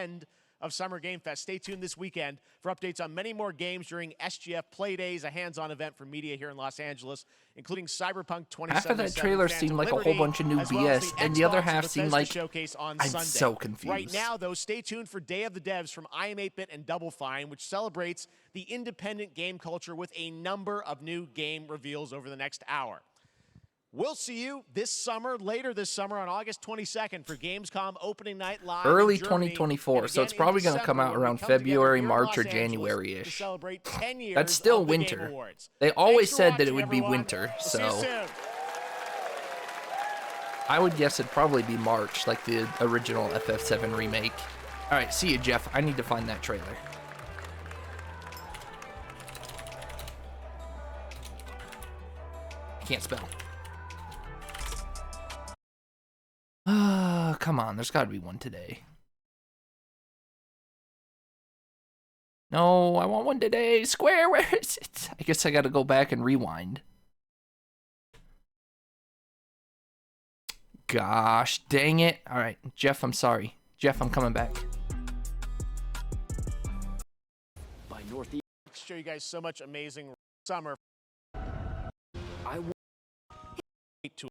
end of Summer Game Fest. Stay tuned this weekend for updates on many more games during SGF Play Days, a hands-on event for media here in Los Angeles, including Cyberpunk 2077. Half of that trailer seemed like a whole bunch of new BS, and the other half seemed like I'm so confused. Right now, though, stay tuned for Day of the Devs from IM8bit and Double Fine, which celebrates the independent game culture with a number of new game reveals over the next hour. We'll see you this summer, later this summer on August 22nd for Gamescom opening night live early in Germany, 2024, so it's probably going to come out around February, March, or January-ish. That's still winter. They always said that it would be winter, so I would guess it'd probably be March, like the original FF7 Remake. All right, see you, Jeff. I need to find that trailer. Can't spell. Come on, there's gotta be one today. No, I want one today. Square, where is it? I guess I gotta go back and rewind. Gosh, dang it. All right, Jeff, I'm sorry. Jeff, I'm coming back. By Northeast. Show you guys so much amazing summer. I want to.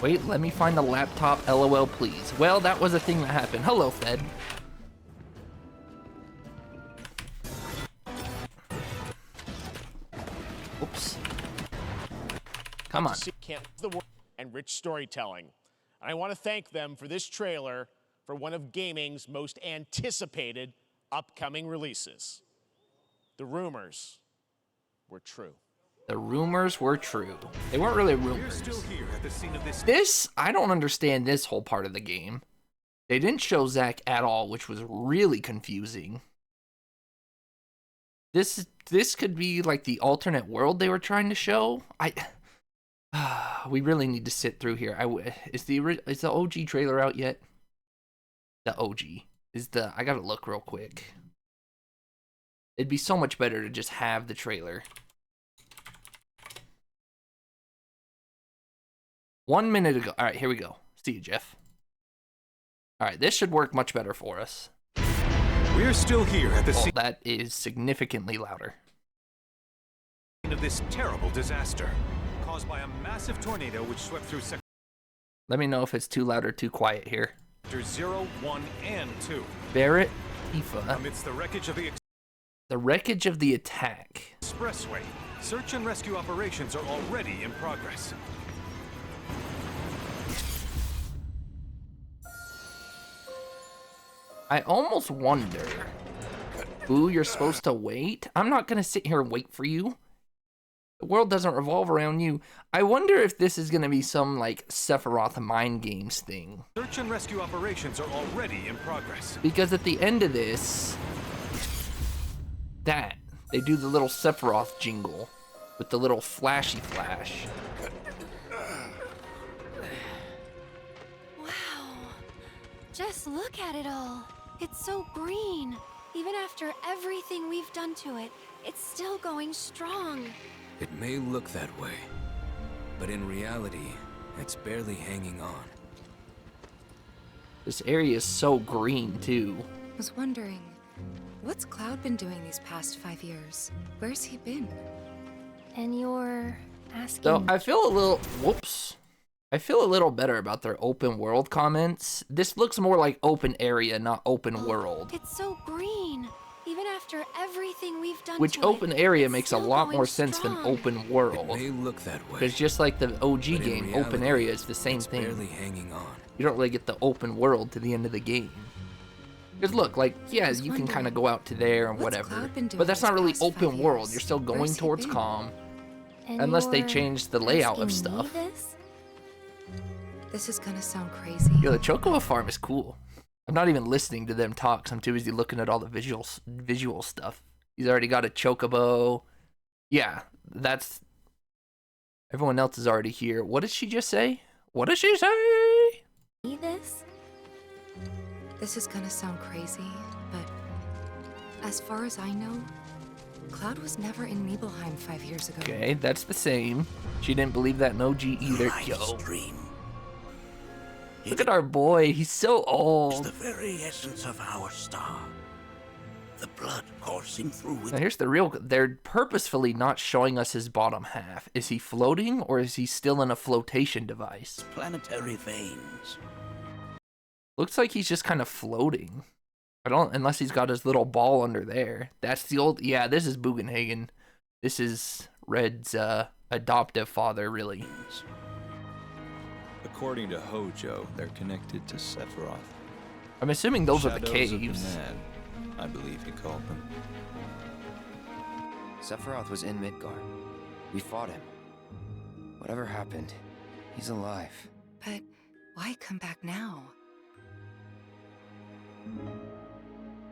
Wait, let me find the laptop, LOL, please. Well, that was a thing that happened. Hello, Fed. Oops. Come on. And rich storytelling. I want to thank them for this trailer for one of gaming's most anticipated upcoming releases. The rumors were true. The rumors were true. They weren't really rumors. We're still here at the scene of this, I don't understand this whole part of the game. They didn't show Zach at all, which was really confusing. This could be like the alternate world they were trying to show. We really need to sit through here. Is the OG trailer out yet? The OG I gotta look real quick. It'd be so much better to just have the trailer. 1 minute ago. All right, here we go. See you, Jeff. All right, this should work much better for us. We're still here at the scene. That is significantly louder. Of this terrible disaster caused by a massive tornado which swept through sector. Let me know if it's too loud or too quiet here. 0, 1, and 2. Barrett, Tifa. Amidst the wreckage of the attack. Expressway. Search and rescue operations are already in progress. I almost wonder, ooh, you're supposed to wait? I'm not going to sit here and wait for you. The world doesn't revolve around you. I wonder if this is going to be some, like, Sephiroth Mind Games thing. Search and rescue operations are already in progress. Because at the end of this, they do the little Sephiroth jingle with the little flashy flash. Wow. Just look at it all. It's so green. Even after everything we've done to it, it's still going strong. It may look that way, but in reality, it's barely hanging on. This area is so green, too. I was wondering, what's Cloud been doing these past 5 years? Where's he been? And you're asking... So, I feel a little... Whoops. I feel a little better about their open world comments. This looks more like open area, not open world. It's so green. Even after everything we've done Which to open it, area it's makes a still lot going more sense than strong. open world. It may look that way. Because just like the OG game, reality, open area is the same it's thing. Barely hanging on. You don't really get the open world to the end of the game. Because look, like, yeah, you can kind of go out to there and whatever, but that's not really open world. You're still going towards calm, And unless they you're change the layout of asking me stuff. This is gonna sound crazy. Yo, the Chocobo farm is cool. I'm not even listening to them talk, 'cause I'm too busy looking at all the visual stuff. He's already got a Chocobo. Yeah, that's... Everyone else is already here. What did she just say? What did she say? This is gonna sound crazy, but as far as I know, Cloud was never in Nibelheim 5 years ago. Okay, that's the same. She didn't believe that in OG either. Yo. Look at our boy. He's so It's old. the very essence of our star. The blood coursing through Now it. here's the real. They're purposefully not showing us his bottom half. Is he floating or is he still in a flotation device? Planetary veins. Looks like he's just kind of floating. I don't, unless he's got his little ball under there. That's the old. Yeah, this is Bugenhagen. This is Red's adoptive father, really. According to Hojo, they're connected to Sephiroth. I'm assuming those are the Shadows of caves. Man, I believe he called them. Sephiroth was in Midgard. We fought him. Whatever happened, he's alive. But why come back now?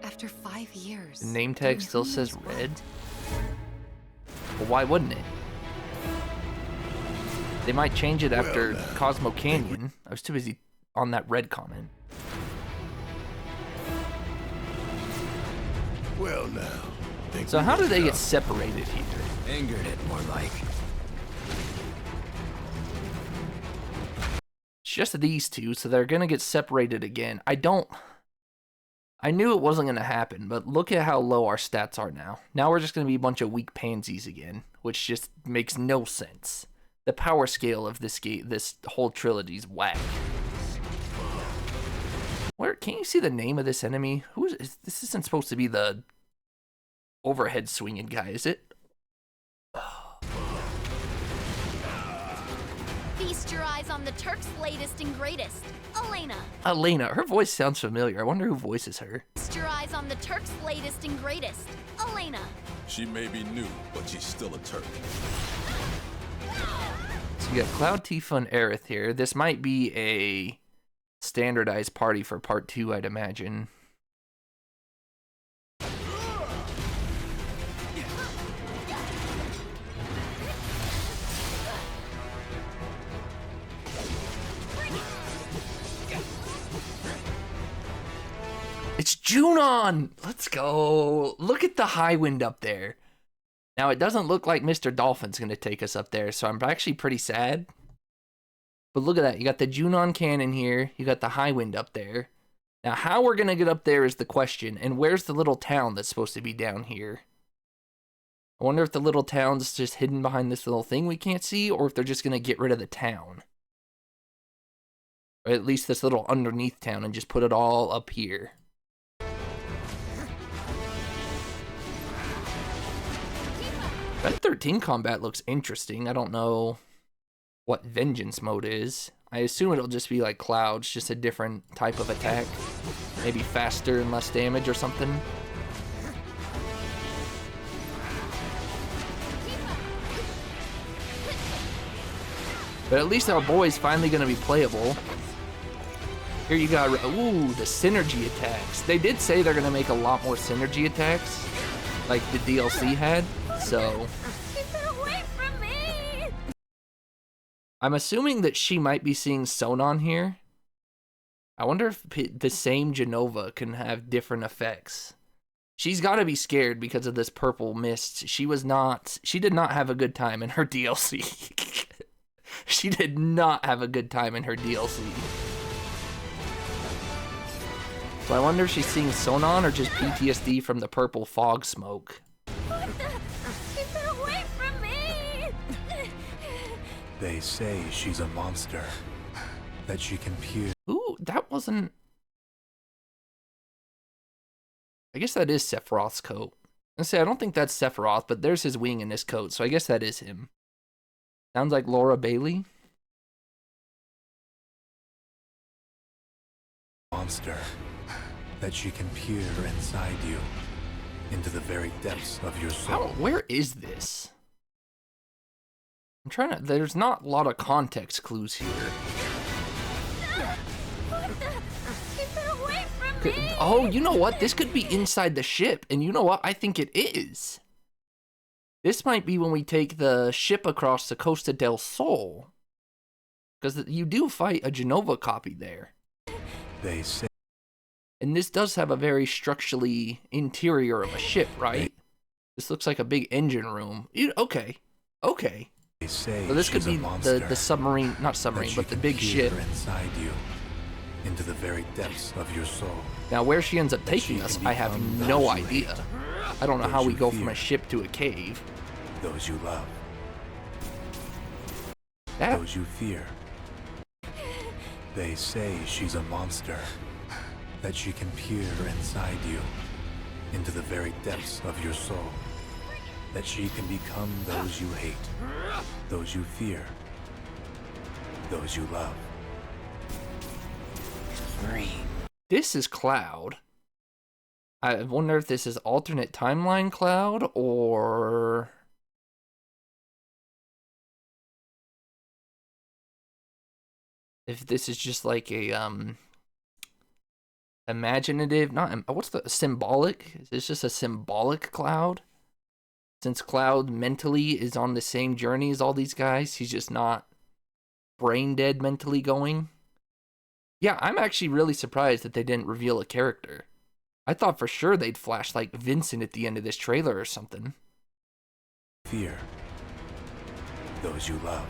After 5 years. The name tag doing still who says knows Red. what? Well, why wouldn't it? They might change it after Cosmo Canyon. I was too busy on that Red comment. Well now. So how do they get separated here? Angered it, more like. It's just these two, so they're gonna get separated again. I knew it wasn't gonna happen, but look at how low our stats are now. Now we're just gonna be a bunch of weak pansies again, which just makes no sense. The power scale of this game, this whole trilogy's whack. Where can you see the name of this enemy? Who is this? Isn't supposed to be the overhead swinging guy, is it? Feast your eyes on the Turk's latest and greatest, Elena. Elena. Her voice sounds familiar. I wonder who voices her. Feast your eyes on the Turk's latest and greatest, Elena. She may be new, but she's still a Turk. So you got Cloud, Tifa, and Aerith here. This might be a standardized party for part 2, I'd imagine. It's Junon! Let's go! Look at the high wind up there. Now, it doesn't look like Mr. Dolphin's going to take us up there, so I'm actually pretty sad. But look at that. You got the Junon cannon here. You got the high wind up there. Now, how we're going to get up there is the question. And where's the little town that's supposed to be down here? I wonder if the little town's just hidden behind this little thing we can't see, or if they're just going to get rid of the town. Or at least this little underneath town and just put it all up here. That 13 combat looks interesting. I don't know what Vengeance mode is. I assume it'll just be like Clouds, just a different type of attack. Maybe faster and less damage or something. But at least our boy's finally going to be playable. Here you got, ooh, the synergy attacks. They did say they're going to make a lot more synergy attacks, like the DLC had. So Keep it away from me! I'm assuming that she might be seeing Sonon here. I wonder if the same Genova can have different effects. She's got to be scared because of this purple mist. She did not have a good time in her DLC. She did not have a good time in her DLC. So I wonder if she's seeing Sonon or just PTSD from the purple fog smoke. Keep it away from me! They say she's a monster. That she can peer. Ooh, that wasn't... I guess that is Sephiroth's coat. I say I don't think that's Sephiroth, but there's his wing in his coat, so I guess that is him. Sounds like Laura Bailey. Monster. That she can peer inside you. Into the very depths of your soul. Where is this? I'm trying to... There's not a lot of context clues here. Keep it away from me! Oh, you know what? This could be inside the ship, and you know what? I think it is. This might be when we take the ship across the Costa del Sol. Because you do fight a Genova copy there. They say... And this does have a very structurally interior of a ship, right? This looks like a big engine room. Okay. Okay. They say so this could be the the submarine, not submarine, but the big ship. Inside you, into the very depths of your soul. Now, where she ends up taking us, I have no idea. I don't know how we go from a ship to a cave. Those you love. That... Those you fear. They say she's a monster. That she can peer inside you, into the very depths of your soul. That she can become those you hate, those you fear, those you love. This is Cloud. I wonder if this is alternate timeline Cloud, or... if this is just like a, imaginative, not, what's the, symbolic? Is this just a symbolic Cloud? Since Cloud mentally is on the same journey as all these guys, he's just not brain dead mentally going. Yeah, I'm actually really surprised that they didn't reveal a character. I thought for sure they'd flash like Vincent at the end of this trailer or something. Fear. Those you love.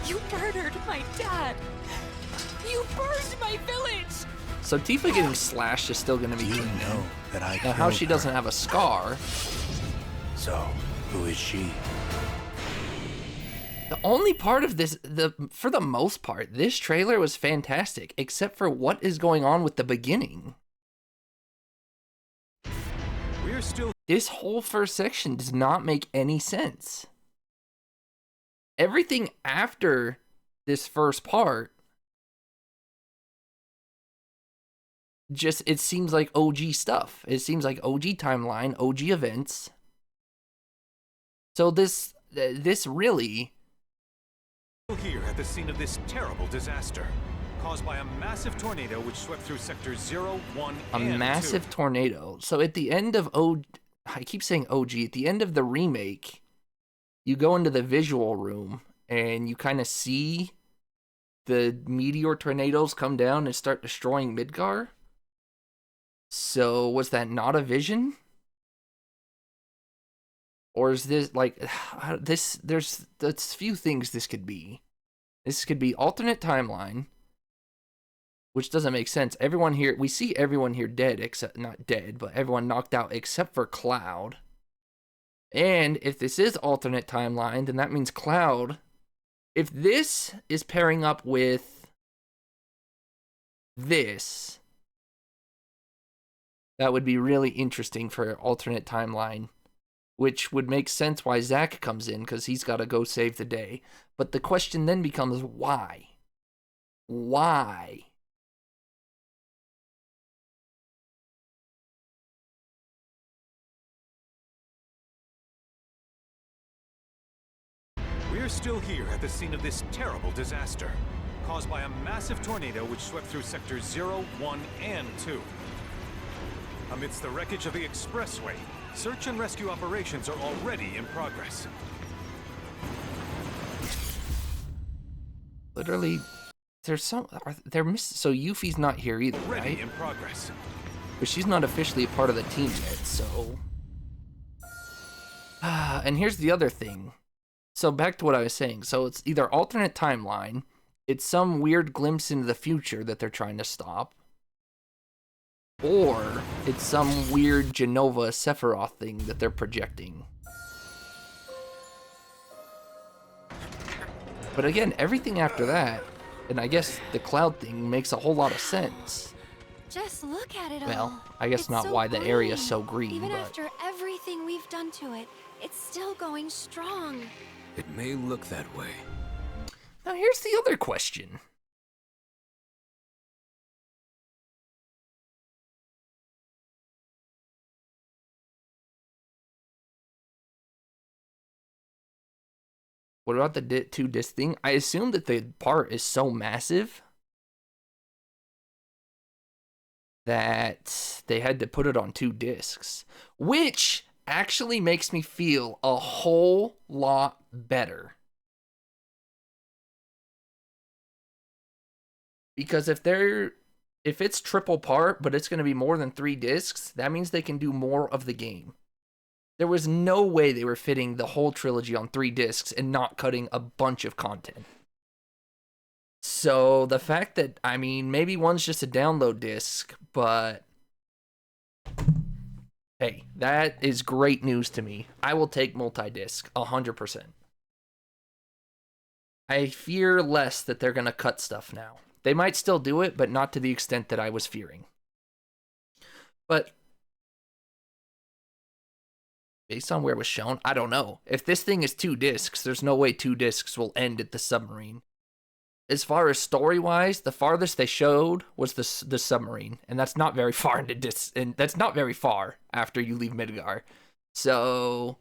You murdered my dad! You burned my village! So Tifa getting slashed is still gonna be You canon. know that I Now how killed she her. doesn't have a scar. So, who is she? The only part of this, for the most part, this trailer was fantastic, except for what is going on with the beginning. We're still... This whole first section does not make any sense. Everything after this first part, just, it seems like OG stuff. It seems like OG timeline, OG events. So this really... here at the scene of this terrible disaster, caused by a massive tornado which swept through sectors 0, 1, and 2. A massive tornado. So at the end of I keep saying OG, at the end of the remake, you go into the visual room and you kind of see the meteor tornadoes come down and start destroying Midgar. So was that not a vision? Or is this like there's few things this could be. This could be alternate timeline, which doesn't make sense. Everyone here, we see everyone here dead, except, not dead, but everyone knocked out except for Cloud. And if this is alternate timeline, then that means Cloud, if this is pairing up with this, that would be really interesting for alternate timeline, which would make sense why Zack comes in, because he's got to go save the day. But the question then becomes, why? Why? We're still here at the scene of this terrible disaster, caused by a massive tornado which swept through sectors 0, 1, and 2. Amidst the wreckage of the expressway, search and rescue operations are already in progress. Literally, there's some, so Yuffie's not here either, Ready right? in progress. But she's not officially a part of the team yet, so... and here's the other thing. So back to what I was saying. So it's either alternate timeline, it's some weird glimpse into the future that they're trying to stop, or it's some weird Genova Sephiroth thing that they're projecting. But again, everything after that, and I guess the Cloud thing, makes a whole lot of sense. Just look at it all. Well, I guess It's not so why the area's green. so green, Even but... after everything we've done to it, it's still going strong. It may look that way. Now here's the other question. What about the 2-disc thing? I assume that the part is so massive that they had to put it on 2 discs, which actually makes me feel a whole lot better. Because if it's triple part, but it's going to be more than 3 discs, that means they can do more of the game. There was no way they were fitting the whole trilogy on 3 discs and not cutting a bunch of content. So the fact that, I mean, maybe one's just a download disc, but hey, that is great news to me. I will take multi-disc 100%. I fear less that they're going to cut stuff now. They might still do it, but not to the extent that I was fearing. But based on where it was shown, I don't know. If this thing is 2 discs, there's no way 2 discs will end at the submarine. As far as story-wise, the farthest they showed was the submarine, and that's not very far and that's not very far after you leave Midgar. So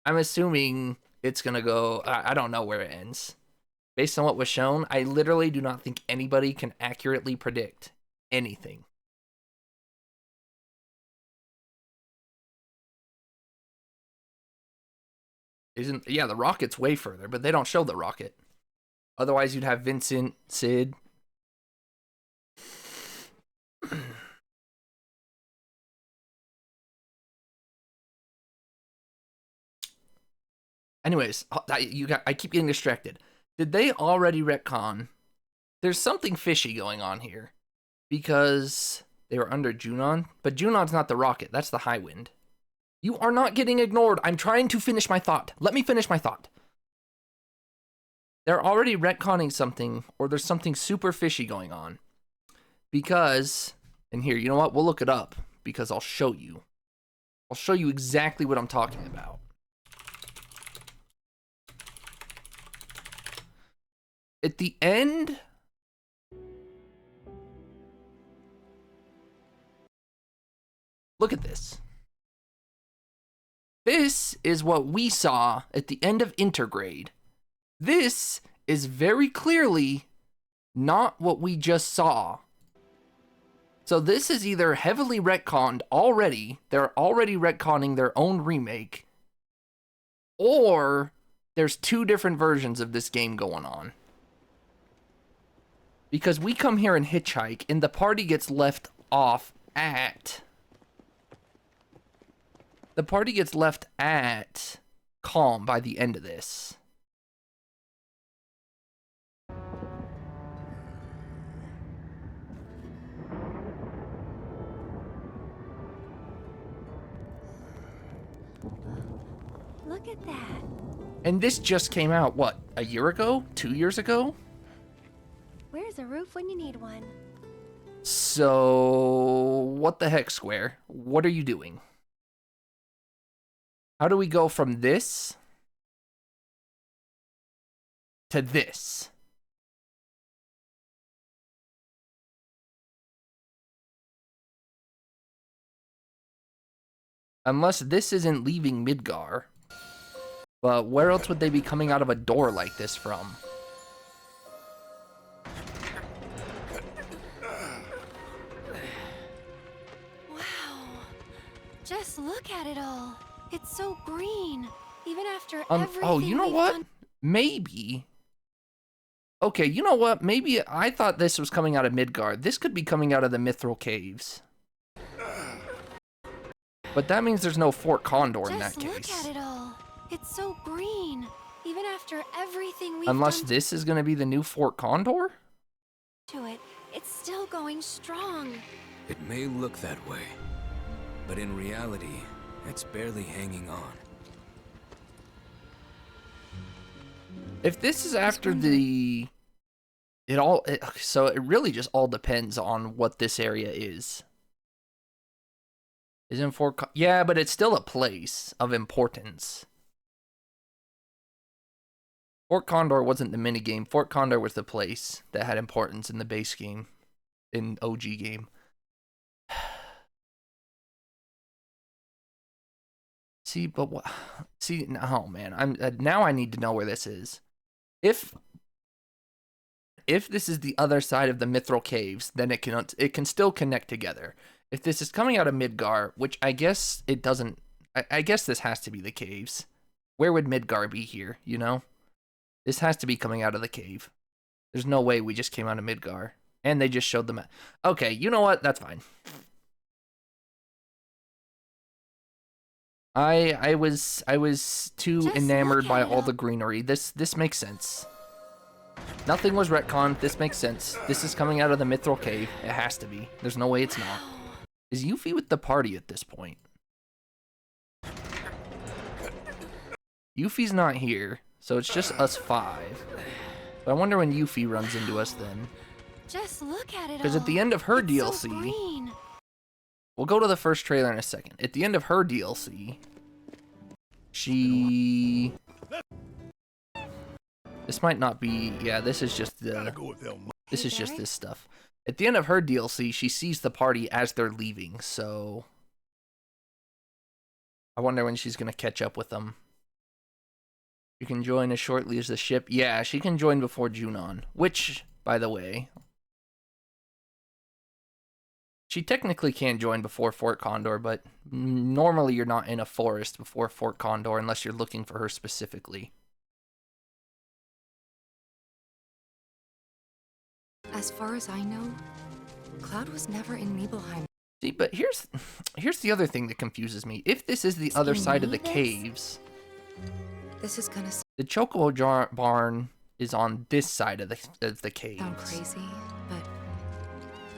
I'm assuming it's gonna go. I don't know where it ends. Based on what was shown, I literally do not think anybody can accurately predict anything. Yeah, the rocket's way further, but they don't show the rocket. Otherwise, you'd have Vincent, Sid. Anyways, I keep getting distracted. Did they already retcon? There's something fishy going on here. Because they were under Junon. But Junon's not the rocket. That's the High Wind. You are not getting ignored. I'm trying to finish my thought. Let me finish my thought. They're already retconning something, or there's something super fishy going on. Because, and here, you know what? We'll look it up, because I'll show you. I'll show you exactly what I'm talking about. At the end, look at this. This is what we saw at the end of Intergrade. This is very clearly not what we just saw. So this is either heavily retconned already, they're already retconning their own remake, or there's 2 different versions of this game going on. Because we come here and hitchhike, and the party gets left off at... The party gets left at Calm by the end of this. Look at that. And this just came out, what, a year ago? 2 years ago? Where's a roof when you need one? So, what the heck, Square? What are you doing? How do we go from this to this? Unless this isn't leaving Midgar. But where else would they be coming out of a door like this from? Wow. Just look at it all. It's so green. Even after everything Oh, you know we've what? done. Maybe. Okay, you know what? Maybe I thought this was coming out of Midgard. This could be coming out of the Mithril Caves. But that means there's no Fort Condor in that Just look case. at it all. It's so green. Even after everything we've Unless done this is going to be the new Fort Condor? to it, it's still going strong. It may look that way, but in reality, it's barely hanging on. If this is after the... So it really just all depends on what this area is. Isn't Fort... Yeah, but it's still a place of importance. Fort Condor wasn't the minigame. Fort Condor was the place that had importance in the base game. In OG game. See, but what? See, oh man, now I need to know where this is. If this is the other side of the Mithril Caves, then it can still connect together. If this is coming out of Midgar, which I guess it doesn't, I guess this has to be the caves. Where would Midgar be here? You know, this has to be coming out of the cave. There's no way we just came out of Midgar, and they just showed the map. Okay, you know what? That's fine. I was too Just enamored look by at it all all. the greenery. This makes sense. Nothing was retconned. This makes sense. This is coming out of the Mithril Cave. It has to be. There's no way it's not. Is Yuffie with the party at this point? Yuffie's not here, so it's just us 5. But I wonder when Yuffie runs into us then. Just look at it all. Because at the end of her It's DLC, so green. we'll go to the first trailer in a second. At the end of her DLC, she... This might not be... Yeah, this is just the... This is just this stuff. At the end of her DLC, she sees the party as they're leaving, so... I wonder when she's going to catch up with them. You can join as shortly as the ship. Yeah, she can join before Junon. Which, by the way... She technically can't join before Fort Condor, but normally you're not in a forest before Fort Condor unless you're looking for her specifically. As far as I know, Cloud was never in Nibelheim. See, but here's the other thing that confuses me. If this is the other side of the caves, This is gonna the Chocobo barn is on this side of the caves. sound crazy, but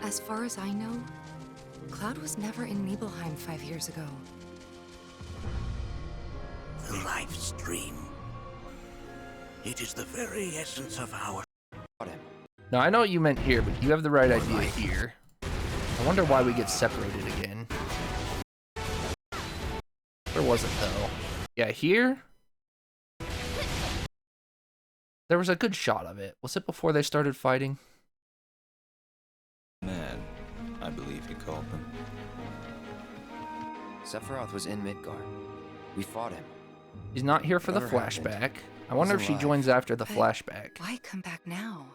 as far as I know, Cloud was never in Nibelheim 5 years ago. The life stream. It is the very essence of our... Now, I know what you meant here, but you have the right idea here. I wonder why we get separated again. Where was it, though? Yeah, here? There was a good shot of it. Was it before they started fighting? Man, I believe he called them. Sephiroth was in Midgard. We fought him. He's not here for the Whatever happened, flashback. I wonder if he's she alive. joins after the But flashback. Why come back now?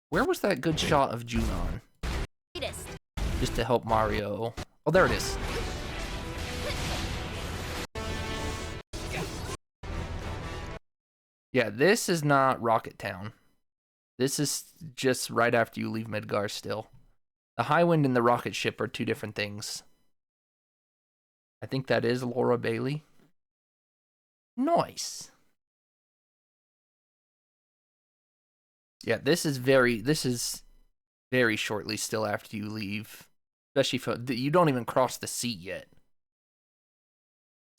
Where was that good shot of Junon? Just to help Mario. Oh, there it is. Yeah, this is not Rocket Town. This is just right after you leave Midgar still. The Highwind and the rocket ship are two different things. I think that is Laura Bailey. Nice. Yeah, this is very shortly still after you leave. Especially if you don't even cross the sea yet.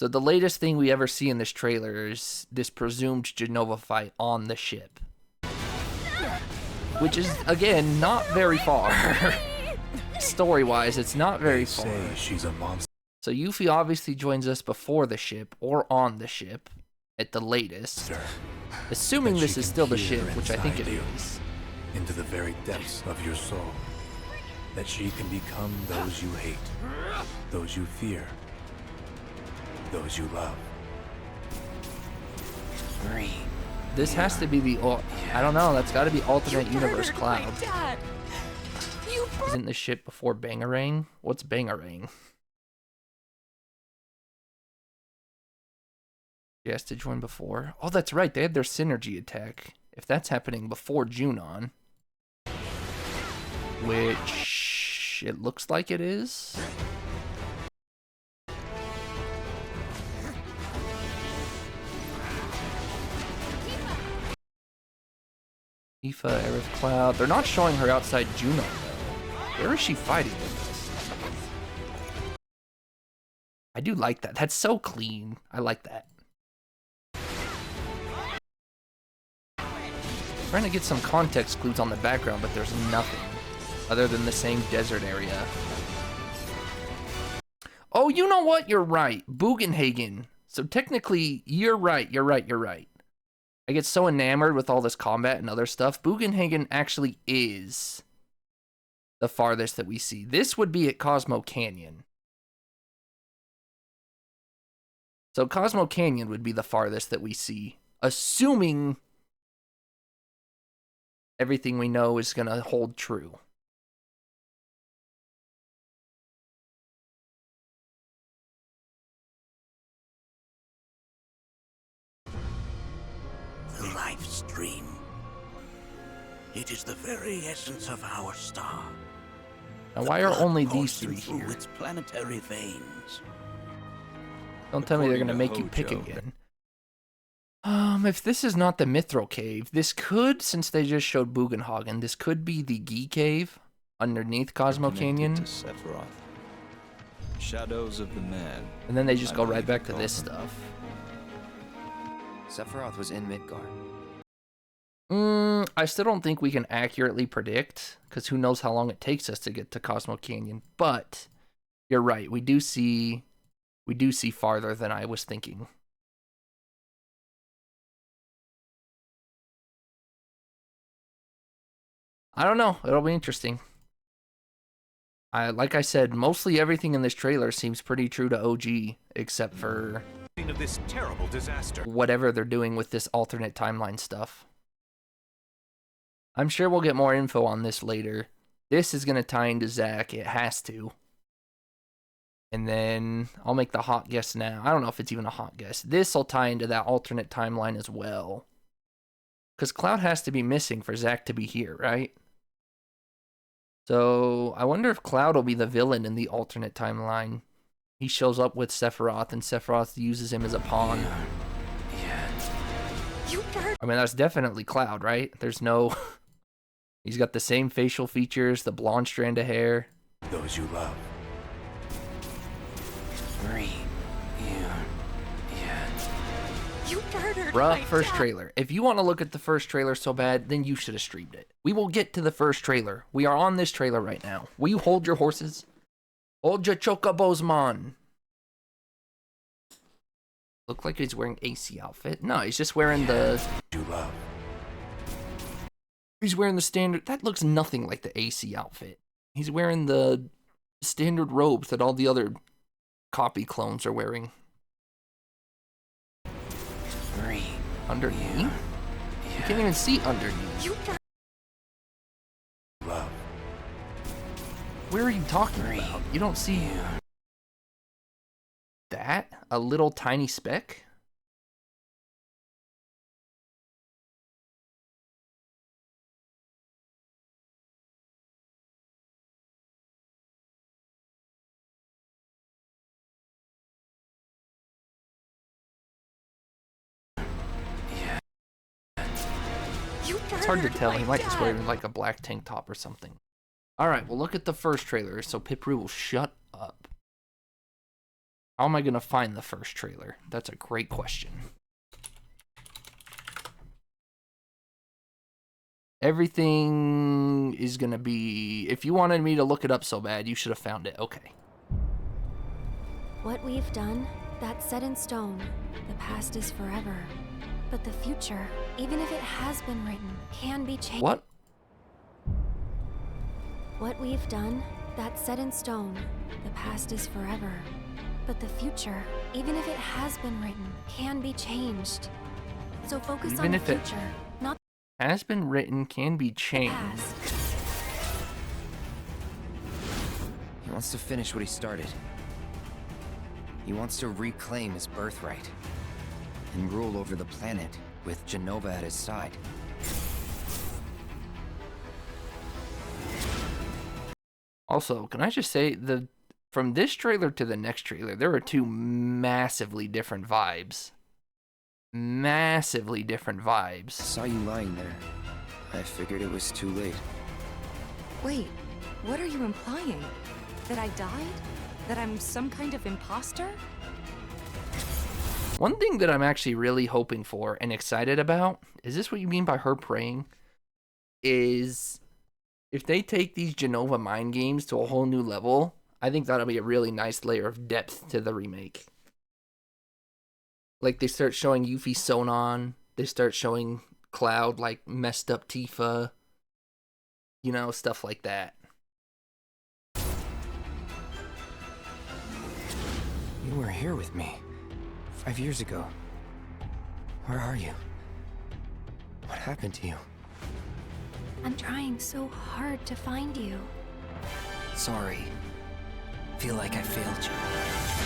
So the latest thing we ever see in this trailer is this presumed Genova fight on the ship. Which is, again, not very far. Story-wise, it's not very far. Say she's a monster. So Yuffie obviously joins us before the ship, or on the ship, at the latest. Assuming That this she is can still the peer ship, which I think it inside you, is. Into the very depths of your soul. That she can become those you hate, those you fear, those you love. This has to be the... I don't know, that's got to be alternate universe Cloud. Isn't the ship before Bangarang? What's Bangarang? She has to join before. Oh, that's right. They had their synergy attack. If that's happening before Junon, which it looks like it is. Aoife, Aerith Cloud. They're not showing her outside Junon, though. Where is she fighting with us? I do like that. That's so clean. I like that. Trying to get some context clues on the background, but there's nothing other than the same desert area. Oh, you know what? You're right. Bugenhagen. So technically, you're right. I get so enamored with all this combat and other stuff. Bugenhagen actually is the farthest that we see. This would be at Cosmo Canyon. So Cosmo Canyon would be the farthest that we see, assuming everything we know is going to hold true. The life stream. It is the very essence of our star. Now, why are only these Coursing three through here? its planetary veins. Don't tell me they're According gonna to make you pick Hojo, again. If this is not the Mithril Cave, this could, since they just showed Bugenhagen, this could be the Gi Cave underneath Cosmo connected Canyon. to Sephiroth. Shadows of the man. And then they just I go right believe back he to called this them. stuff. Sephiroth was in Midgard. I still don't think we can accurately predict, because who knows how long it takes us to get to Cosmo Canyon. But you're right, we do see farther than I was thinking. I don't know. It'll be interesting. Like I said, mostly everything in this trailer seems pretty true to OG, except for Scene of this terrible disaster. whatever they're doing with this alternate timeline stuff. I'm sure we'll get more info on this later. This is going to tie into Zack. It has to. And then I'll make the hot guess now. I don't know if it's even a hot guess. This will tie into that alternate timeline as well. Because Cloud has to be missing for Zack to be here, right? So I wonder if Cloud will be the villain in the alternate timeline. He shows up with Sephiroth, and Sephiroth uses him as a pawn. You murdered. I mean, that's definitely Cloud, right? There's no... He's got the same facial features, the blonde strand of hair. Those you love. You murdered Rough my first dad. trailer. If you want to look at the first trailer so bad, then you should have streamed it. We will get to the first trailer. We are on this trailer right now. Will you hold your horses? Hold your chocobos, man. Look like he's wearing AC outfit. No, he's just wearing the... You love. He's wearing the standard... That looks nothing like the AC outfit. He's wearing the standard robes that all the other copy clones are wearing. Underneath? You can't even see underneath. You Love. Where are you talking about? You don't see that? A little tiny speck? It's hard to tell. He might just wear like a black tank top or something. Alright, well look at the first trailer so Pipru will shut up. How am I going to find the first trailer? That's a great question. Everything is going to be... If you wanted me to look it up so bad, you should have found it. Okay. What we've done, that's set in stone. The past is forever. But the future, even if it has been written, can be changed. What? What we've done, that's set in stone. The past is forever. But the future, even if it has been written, can be changed. So focus Even on the if it future, not has been written, can be the changed. past. He wants to finish what he started. He wants to reclaim his birthright and rule over the planet with Genova at his side. Also, can I just say, from this trailer to the next trailer, there are two massively different vibes. Massively different vibes. Saw you lying there. I figured it was too late. Wait, what are you implying? That I died? That I'm some kind of imposter? One thing that I'm actually really hoping for and excited about, is this what you mean by her praying? Is if they take these Genova mind games to a whole new level, I think that'll be a really nice layer of depth to the remake. Like they start showing Yuffie Sonon, they start showing Cloud like messed up Tifa, you know, stuff like that. You were here with me 5 years ago. Where are you? What happened to you? I'm trying so hard to find you. Sorry. Feel like I failed you.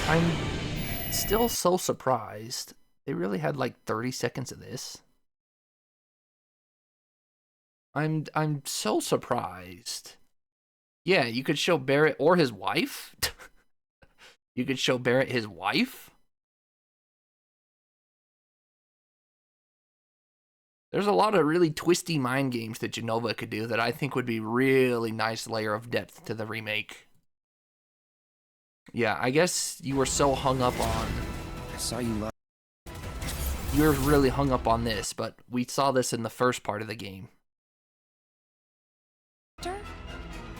I'm still so surprised. They really had like 30 seconds of this. I'm so surprised. Yeah, you could show Barrett or his wife. You could show Barrett his wife. There's a lot of really twisty mind games that Jenova could do that I think would be really nice layer of depth to the remake. Yeah, I guess you were so hung up on... I saw you You're really hung up on this, but we saw this in the first part of the game. I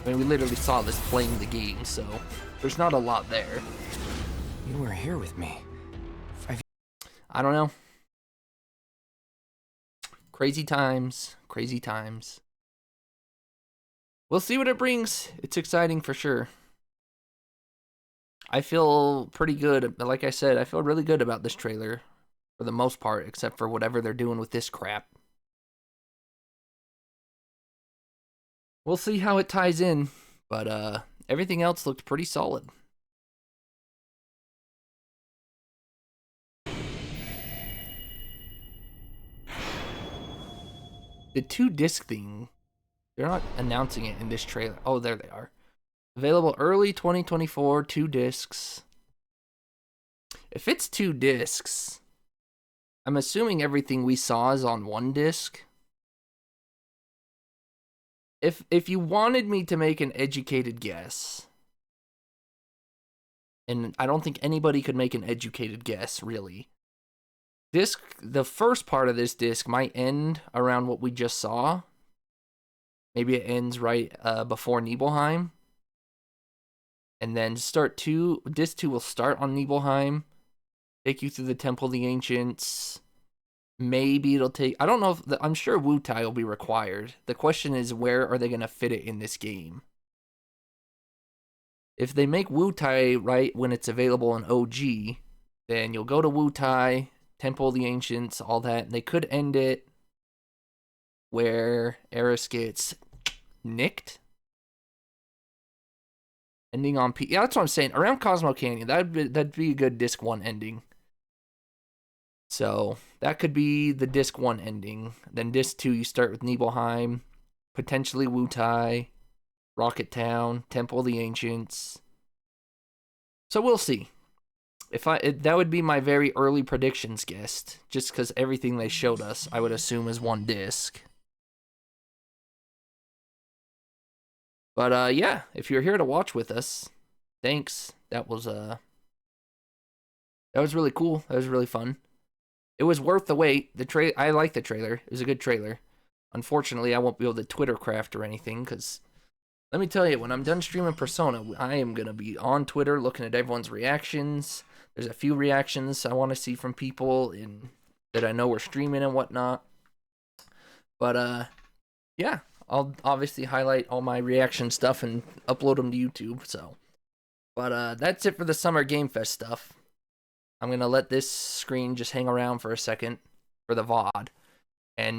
mean, we literally saw this playing the game, so there's not a lot there. You were here with me. I don't know. Crazy times, crazy times. We'll see what it brings. It's exciting for sure. I feel pretty good. Like I said, I feel really good about this trailer for the most part, except for whatever they're doing with this crap. We'll see how it ties in, but everything else looked pretty solid. The 2-disc thing, they're not announcing it in this trailer. Oh, there they are. Available early 2024, 2 discs. If it's 2 discs, I'm assuming everything we saw is on 1 disc. If you wanted me to make an educated guess, and I don't think anybody could make an educated guess, really. The first part of this disc might end around what we just saw. Maybe it ends right before Nibelheim. And then disc 2 will start on Nibelheim, take you through the Temple of the Ancients. Maybe it'll take... I don't know if... I'm sure Wutai will be required. The question is, where are they going to fit it in this game? If they make Wutai right when it's available in OG, then you'll go to Wutai, Temple of the Ancients, all that, and they could end it where Eris gets nicked. Ending on P. Yeah, that's what I'm saying. Around Cosmo Canyon, that'd be a good disc 1 ending. So that could be the disc 1 ending. Then disc 2, you start with Nibelheim, potentially Wutai, Rocket Town, Temple of the Ancients. So we'll see. That would be my very early predictions guessed, just because everything they showed us, I would assume, is 1 disc. But yeah, if you're here to watch with us, thanks. That was really cool. That was really fun. It was worth the wait. I like the trailer. It was a good trailer. Unfortunately, I won't be able to Twitter craft or anything, because let me tell you, when I'm done streaming Persona, I am going to be on Twitter looking at everyone's reactions. There's a few reactions I want to see from people that I know are streaming and whatnot. But, yeah, I'll obviously highlight all my reaction stuff and upload them to YouTube, so. But, that's it for the Summer Game Fest stuff. I'm going to let this screen just hang around for a second for the VOD.